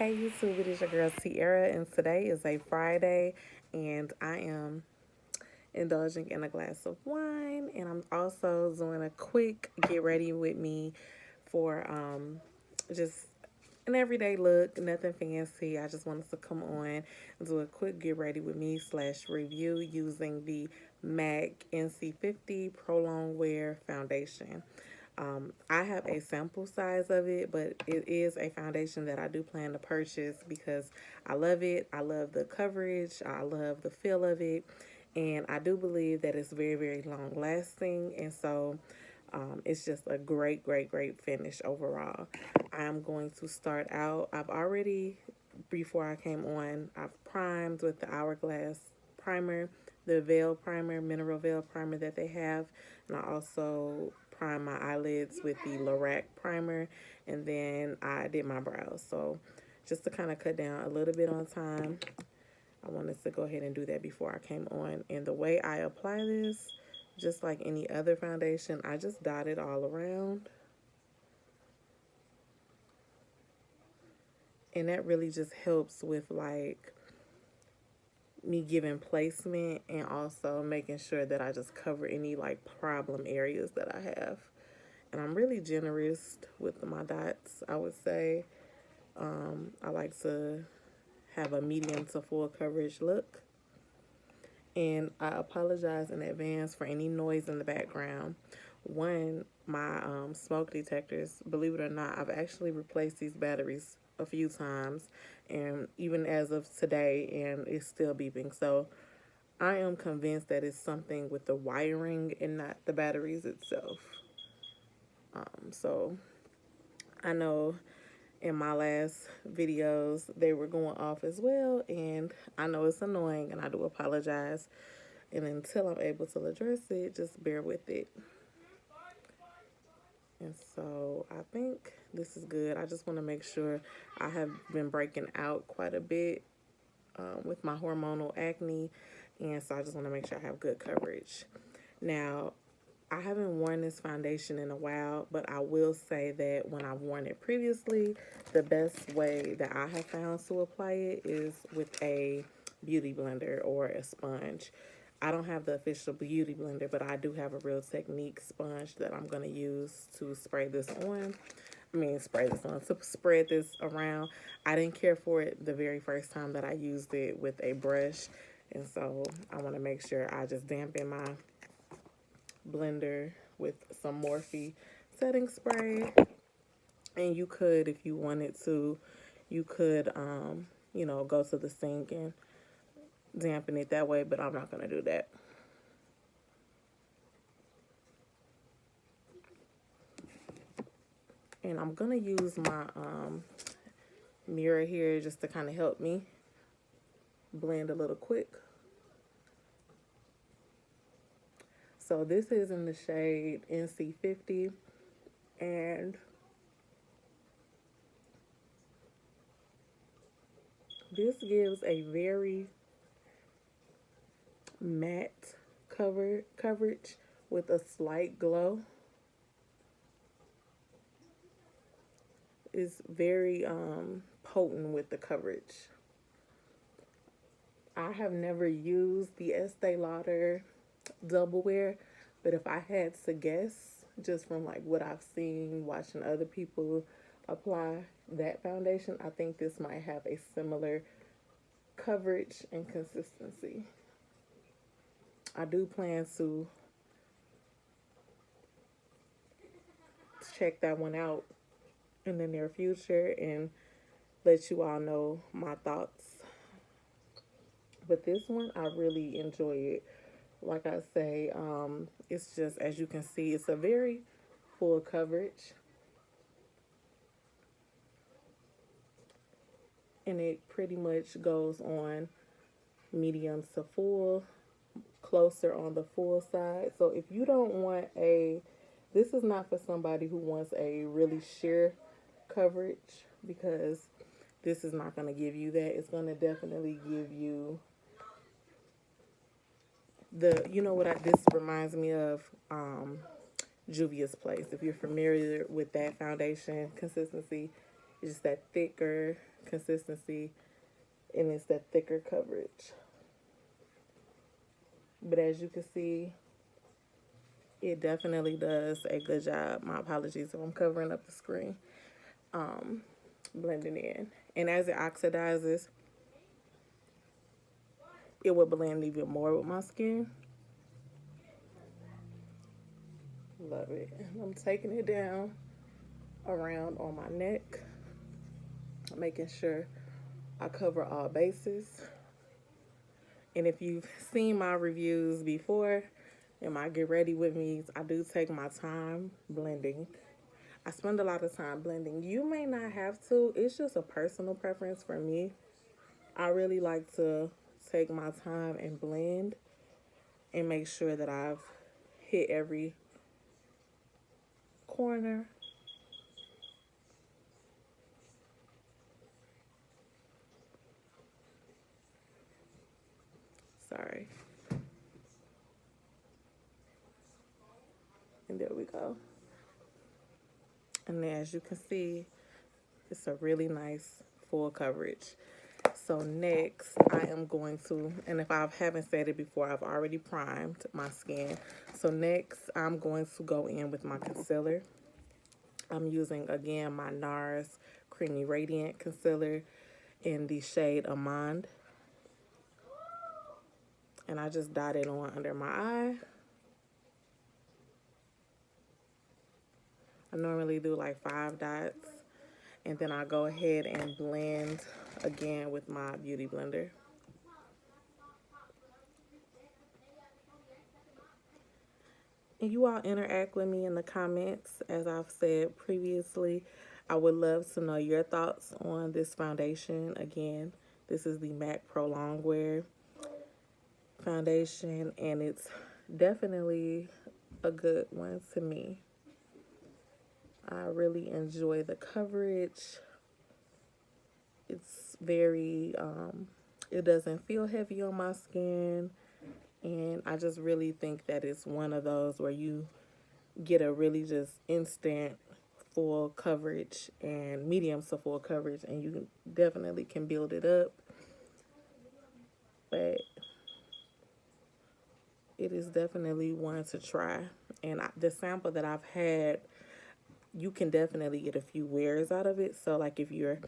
Hey YouTube, it is your girl Sierra, and today is a Friday, and I am indulging in a glass of wine, and I'm also doing a quick get ready with me for just an everyday look, nothing fancy. I just wanted to come on and do a quick get ready with me slash review using the MAC NC50 Pro Longwear foundation. I have a sample size of it, but it is a foundation that I do plan to purchase because I love it. I love the coverage. I love the feel of it. And I do believe that it's very, very long lasting. And so it's just a great, great, great finish overall. I'm going to start out. I've already, before I came on, I've primed with the Hourglass primer, the veil primer, mineral veil primer that they have. And I also prime my eyelids with the Lorac primer. And then I did my brows. So just to kind of cut down a little bit on time, I wanted to go ahead and do that before I came on. And the way I apply this, just like any other foundation, I just dot it all around. And that really just helps with like me giving placement and also making sure that I just cover any like problem areas that I have. And I'm really generous with my dots, I would say. I like to have a medium to full coverage look. And I apologize in advance for any noise in the background. One, my smoke detectors, believe it or not, I've actually replaced these batteries a few times, and even as of today, and it's still beeping. So I am convinced that it's something with the wiring and not the batteries itself. So I know in my last videos they were going off as well, and I know it's annoying, and I do apologize. And until I'm able to address it, just bear with it. And so I think this is good. I just want to make sure. I have been breaking out quite a bit with my hormonal acne, and so I just want to make sure I have good coverage. Now, I haven't worn this foundation in a while, but I will say that when I've worn it previously, the best way that I have found to apply it is with a beauty blender or a sponge. I don't have the official beauty blender, but I do have a Real Technique sponge that I'm going to use to spray this on. To spread this around. I didn't care for it the very first time that I used it with a brush. And so I want to make sure I just dampen my blender with some Morphe setting spray. And you could, if you wanted to, you could, go to the sink and dampen it that way, but I'm not going to do that. And I'm going to use my mirror here just to kind of help me blend a little quick. So this is in the shade NC50, and this gives a very matte coverage with a slight glow. It's very potent with the coverage. I have never used the Estee Lauder Double Wear, but if I had to guess, just from like what I've seen watching other people apply that foundation, I think this might have a similar coverage and consistency. I do plan to check that one out in the near future and let you all know my thoughts. But this one, I really enjoy it. Like I say, it's just, as you can see, it's a very full coverage. And it pretty much goes on medium to full, closer on the full side. So if you don't want this is not for somebody who wants a really sheer coverage, because this is not going to give you that. It's going to definitely give you this reminds me of Juvia's Place. If you're familiar with that foundation consistency, It's just that thicker consistency, and it's that thicker coverage. But as you can see, it definitely does a good job. My apologies if I'm covering up the screen. Blending in. And as it oxidizes, it will blend even more with my skin. Love it. I'm taking it down around on my neck, making sure I cover all bases. And if you've seen my reviews before and my get ready with me, I do take my time blending. I spend a lot of time blending. You may not have to. It's just a personal preference for me. I really like to take my time and blend and make sure that I've hit every corner. Sorry. And there we go. And then as you can see, it's a really nice full coverage. So next I am going to, and if I haven't said it before, I've already primed my skin. So next I'm going to go in with my concealer. I'm using again my NARS Creamy Radiant Concealer in the shade Amande. And I just dot it on under my eye. I normally do like 5 dots. And then I go ahead and blend again with my beauty blender. And you all interact with me in the comments. As I've said previously, I would love to know your thoughts on this foundation. Again, this is the MAC Pro Longwear foundation, and it's definitely a good one to me. I really enjoy the coverage. It's very, it doesn't feel heavy on my skin. And I just really think that it's one of those where you get a really just instant full coverage and medium to full coverage, and you definitely can build it up. But it is definitely one to try. And the sample that I've had, you can definitely get a few wears out of it. So like if you're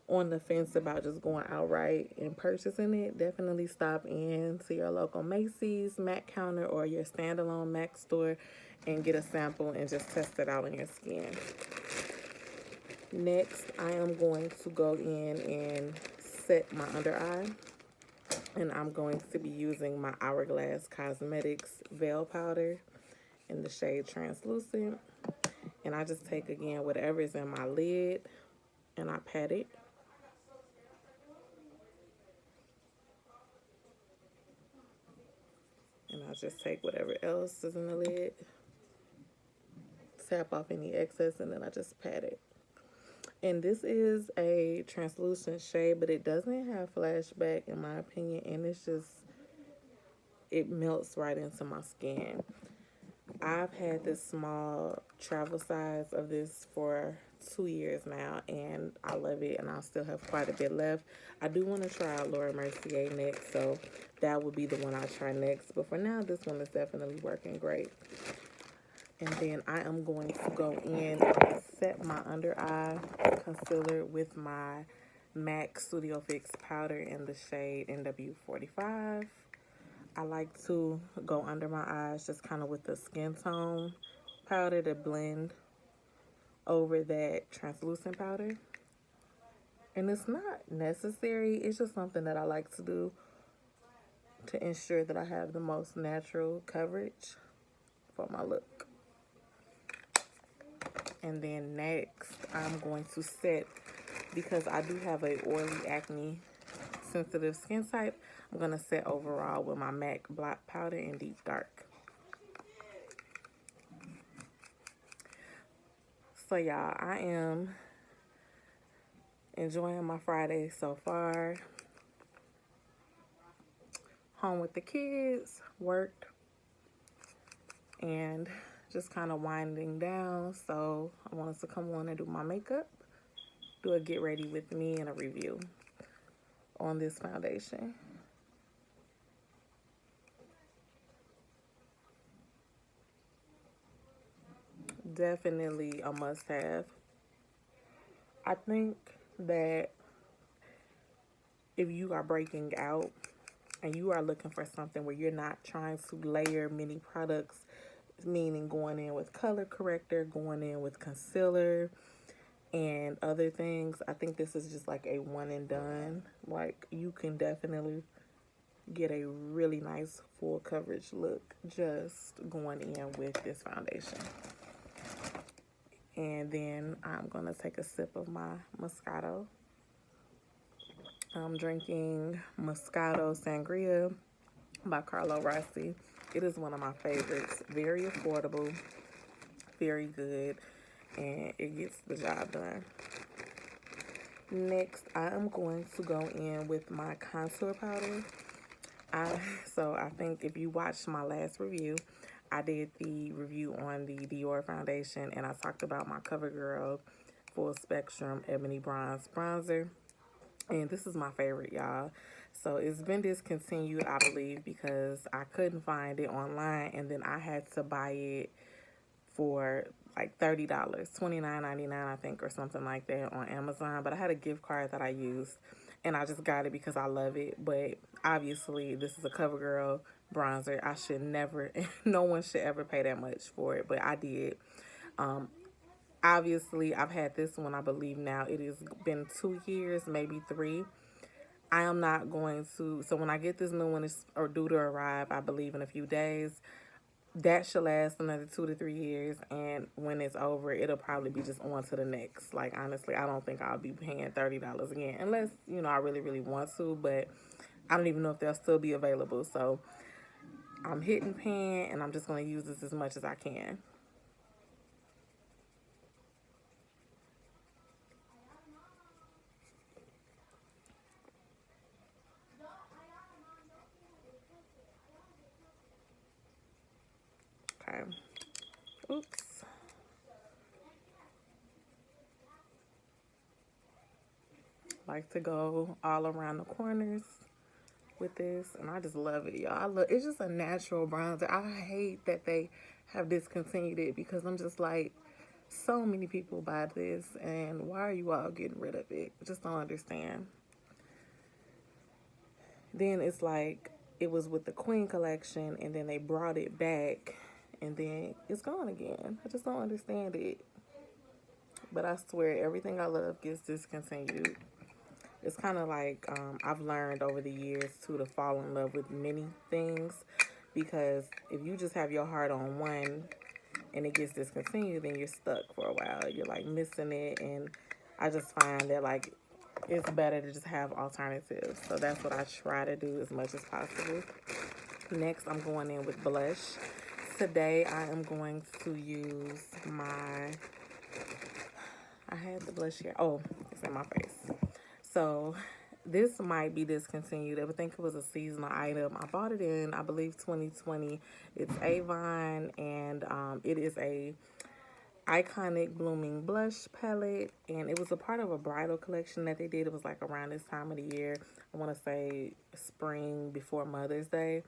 on the fence about just going outright and purchasing it, definitely stop in to your local Macy's, MAC counter, or your standalone MAC store and get a sample and just test it out on your skin. Next, I am going to go in and set my under eye. And I'm going to be using my Hourglass Cosmetics Veil Powder in the shade Translucent. And I just take, again, whatever's in my lid and I pat it. And I just take whatever else is in the lid, tap off any excess, and then I just pat it. And this is a translucent shade, but it doesn't have flashback in my opinion, and it's just, it melts right into my skin. I've had this small travel size of this for 2 years now, and I love it, and I still have quite a bit left. I do want to try out Laura Mercier next, so that would be the one I try next. But for now, this one is definitely working great. And then I am going to go in and set my under eye concealer with my MAC Studio Fix powder in the shade NW45. I like to go under my eyes just kind of with the skin tone powder to blend over that translucent powder. And it's not necessary, it's just something that I like to do to ensure that I have the most natural coverage for my look. And then next, I'm going to set, because I do have a oily, acne sensitive skin type, I'm going to set overall with my MAC Block Powder in Deep Dark. So y'all, I am enjoying my Friday so far. Home with the kids, worked, and just kind of winding down. So I wanted to come on and do my makeup. do a get ready with me and a review on this foundation. Definitely a must have. I think that if you are breaking out and you are looking for something where you're not trying to layer many products, meaning going in with color corrector, going in with concealer, and other things, I think this is just like a one and done. Like, you can definitely get a really nice full coverage look just going in with this foundation. And then I'm going to take a sip of my Moscato. I'm drinking Moscato Sangria by Carlo Rossi. It is one of my favorites. Very affordable, very good, and it gets the job done. Next, I am going to go in with my contour powder. So I think if you watched my last review, I did the review on the Dior foundation, and I talked about my CoverGirl Full Spectrum Ebony Bronze Bronzer. And this is my favorite, y'all. So it's been discontinued, I believe, because I couldn't find it online, and then I had to buy it for like $30, $29.99, I think, or something like that on Amazon. But I had a gift card that I used, and I just got it because I love it. But obviously, this is a CoverGirl bronzer. I should never, no one should ever pay that much for it, but I did. Obviously, I've had this one, I believe now. It has been 2 years, maybe 3. I am not going to, so when I get this new one, it's or due to arrive, I believe in a few days, that should last another 2 to 3 years, and when it's over, it'll probably be just on to the next. Like, honestly, I don't think I'll be paying $30 again, unless, you know, I really, really want to, but I don't even know if they'll still be available. So I'm hitting pan, and I'm just going to use this as much as I can. Okay. Oops. Like to go all around the corners with this, and I just love it, y'all. I love it's just a natural bronzer. I hate that they have discontinued it because I'm just like, so many people buy this, and why are you all getting rid of it? I just don't understand. Then it's like it was with the Queen collection, and then they brought it back, and then it's gone again. I just don't understand it. But I swear, everything I love gets discontinued. It's kind of like I've learned over the years too to fall in love with many things, because if you just have your heart on one and it gets discontinued, then you're stuck for a while. You're like missing it, and I just find that like it's better to just have alternatives. So that's what I try to do as much as possible. Next, I'm going in with blush. Today, I am going to use my, I had the blush here. Oh, it's in my face. So this might be discontinued. I would think it was a seasonal item. I bought it in, I believe, 2020. It's Avon, and it is a iconic blooming blush palette, and it was a part of a bridal collection that they did. It was like around this time of the year. I want to say spring before Mother's Day,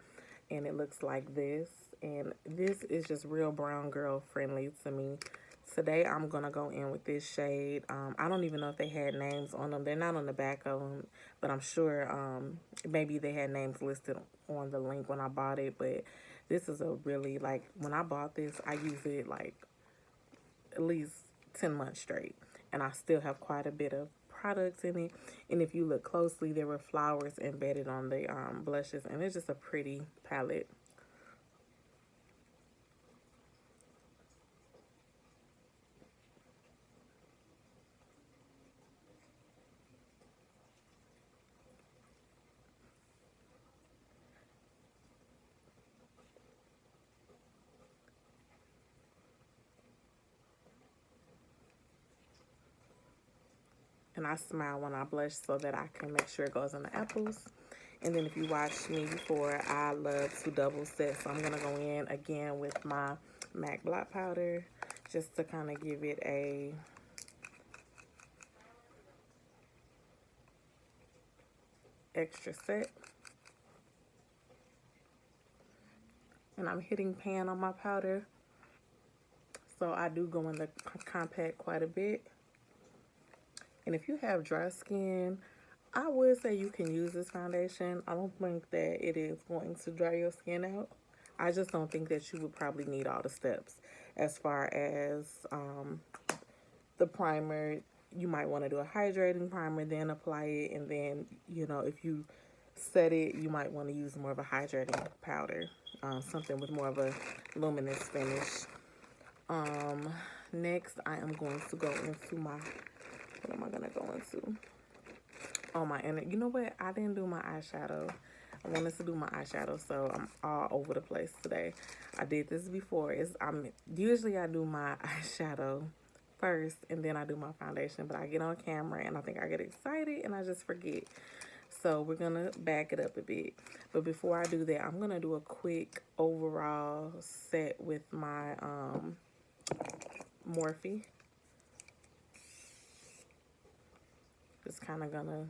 and it looks like this. And this is just real brown girl friendly to me. Today I'm gonna go in with this shade. I don't even know if they had names on them. They're not on the back of them, but I'm sure maybe they had names listed on the link when I bought it. But this is a really, like, when I bought this, I used it like at least 10 months straight, and I still have quite a bit of products in it. And if you look closely, there were flowers embedded on the blushes, and it's just a pretty palette. And I smile when I blush so that I can make sure it goes on the apples. And then if you watched me before, I love to double set. So I'm going to go in again with my MAC Blot Powder just to kind of give it a extra set. And I'm hitting pan on my powder. So I do go in the compact quite a bit. And if you have dry skin, I would say you can use this foundation. I don't think that it is going to dry your skin out. I just don't think that you would probably need all the steps. As far as the primer, you might want to do a hydrating primer, then apply it, and then, you know, if you set it, you might want to use more of a hydrating powder, something with more of a luminous finish. Next, I am going to go into my, what am I going to go into? Oh, my inner, you know what? I didn't do my eyeshadow. I wanted to do my eyeshadow, so I'm all over the place today. I did this before. Usually I do my eyeshadow first, and then I do my foundation, but I get on camera, and I think I get excited, and I just forget. So we're going to back it up a bit. But before I do that, I'm going to do a quick overall set with my Morphe. Just kind of going to,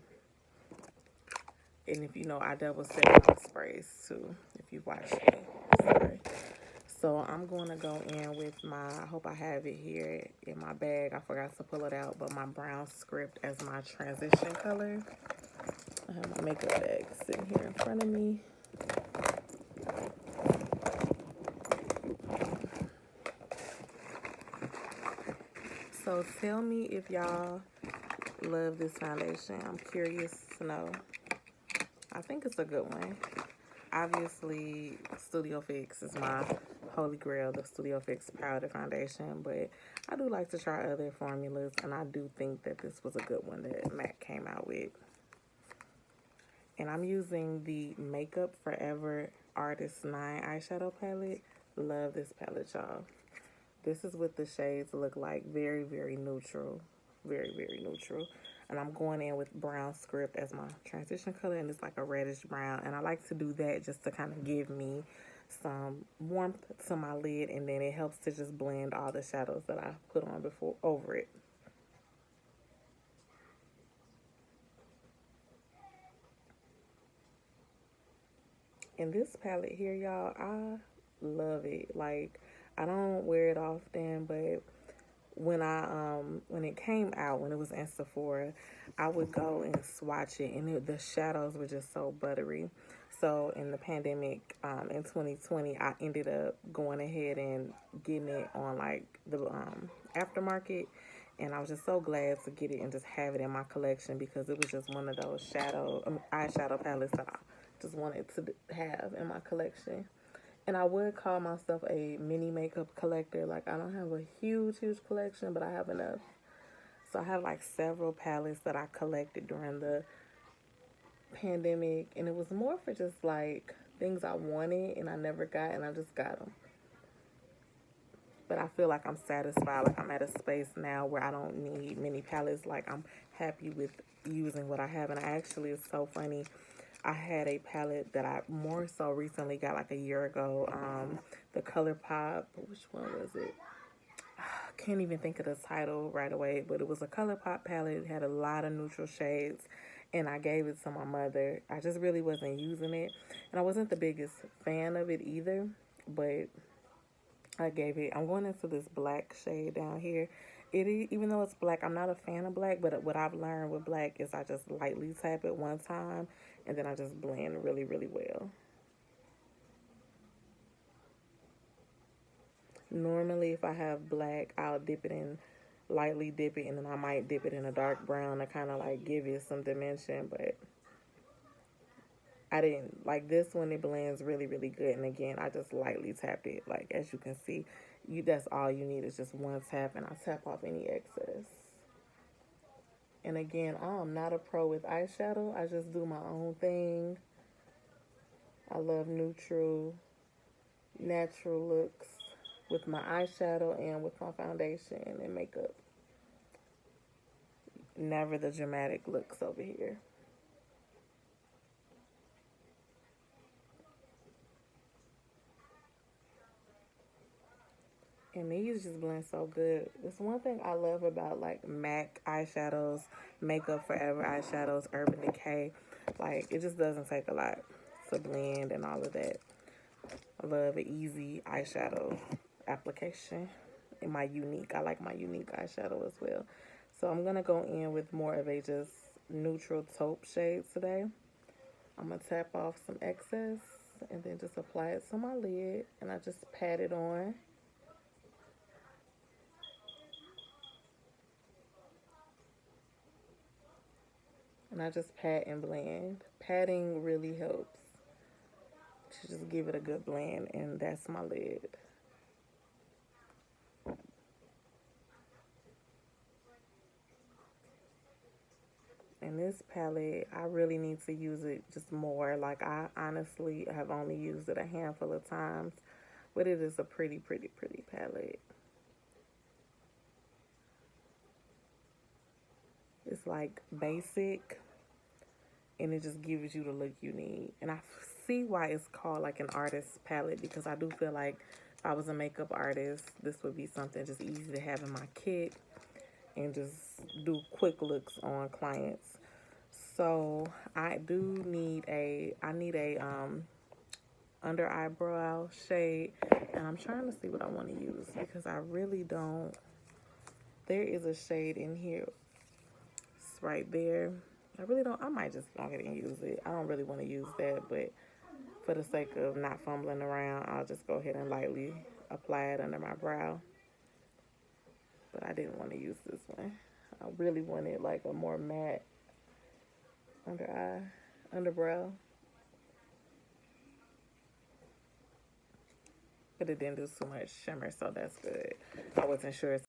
and if you know, I double set my sprays too, if you watch me. Sorry. So I'm going to go in with my, I hope I have it here in my bag. I forgot to pull it out, but my brown script as my transition color. I have my makeup bag sitting here in front of me. So tell me if y'all love this foundation. I'm curious to know. I think it's a good one. Obviously, Studio Fix is my holy grail, the Studio Fix powder foundation, but I do like to try other formulas, and I do think that this was a good one that MAC came out with. And I'm using the Makeup Forever Artist 9 eyeshadow palette. Love this palette, y'all. This is what the shades look like. Very, very neutral. Very, very neutral. And I'm going in with brown script as my transition color, and it's like a reddish brown. And I like to do that just to kind of give me some warmth to my lid, and then it helps to just blend all the shadows that I put on before over it. And this palette here, y'all, I love it. Like, I don't wear it often, but when it came out, when it was in Sephora, I would go and swatch it, and the shadows were just so buttery. So in the pandemic, in 2020, I ended up going ahead and getting it on like the aftermarket, and I was just so glad to get it and just have it in my collection, because it was just one of those eyeshadow palettes that I just wanted to have in my collection. And I would call myself a mini makeup collector. Like, I don't have a huge, huge collection, but I have enough. So I have like several palettes that I collected during the pandemic. And it was more for just like things I wanted and I never got, and I just got them. But I feel like I'm satisfied. Like, I'm at a space now where I don't need many palettes. Like, I'm happy with using what I have. And actually, it's so funny. I had a palette that I more so recently got like a year ago. The ColourPop, which one was it? I can't even think of the title right away, but it was a ColourPop palette. It had a lot of neutral shades, and I gave it to my mother. I just really wasn't using it, and I wasn't the biggest fan of it either, but I gave it. I'm going into this black shade down here. Even though it's black, I'm not a fan of black, but what I've learned with black is I just lightly tap it one time, and then I just blend really, really well. Normally, if I have black, I'll lightly dip it, and then I might dip it in a dark brown to kind of like give it some dimension, but I didn't like this one. It blends really, really good, and again, I just lightly tapped it. Like, as you can see, that's all you need is just one tap, and I tap off any excess. And again, I'm not a pro with eyeshadow. I just do my own thing. I love neutral, natural looks with my eyeshadow and with my foundation and makeup. Never the dramatic looks over here. And these just blend so good. It's one thing I love about like MAC eyeshadows, Makeup Forever eyeshadows, Urban Decay. Like it just doesn't take a lot to blend and all of that. I love an easy eyeshadow application. And my unique, I like my unique eyeshadow as well. So I'm gonna go in with more of a just neutral taupe shade today. I'm gonna tap off some excess and then just apply it to my lid, and I just pat it on. And I just pat and blend. Patting really helps to just give it a good blend, and that's my lid. And this palette, I really need to use it just more. Like, I honestly have only used it a handful of times, but it is a pretty, pretty, pretty palette. It's like basic, and it just gives you the look you need. And I see why it's called like an artist palette, because I do feel like if I was a makeup artist, this would be something just easy to have in my kit and just do quick looks on clients. So I do need a under eyebrow shade, and I'm trying to see what I want to use because I really don't. There is a shade in here. It's right there. I really don't. I might just go ahead and use it. I don't really want to use that, but for the sake of not fumbling around, I'll just go ahead and lightly apply it under my brow. But I didn't want to use this one. I really wanted like a more matte underbrow. But it didn't do too much shimmer, so that's good. I wasn't sure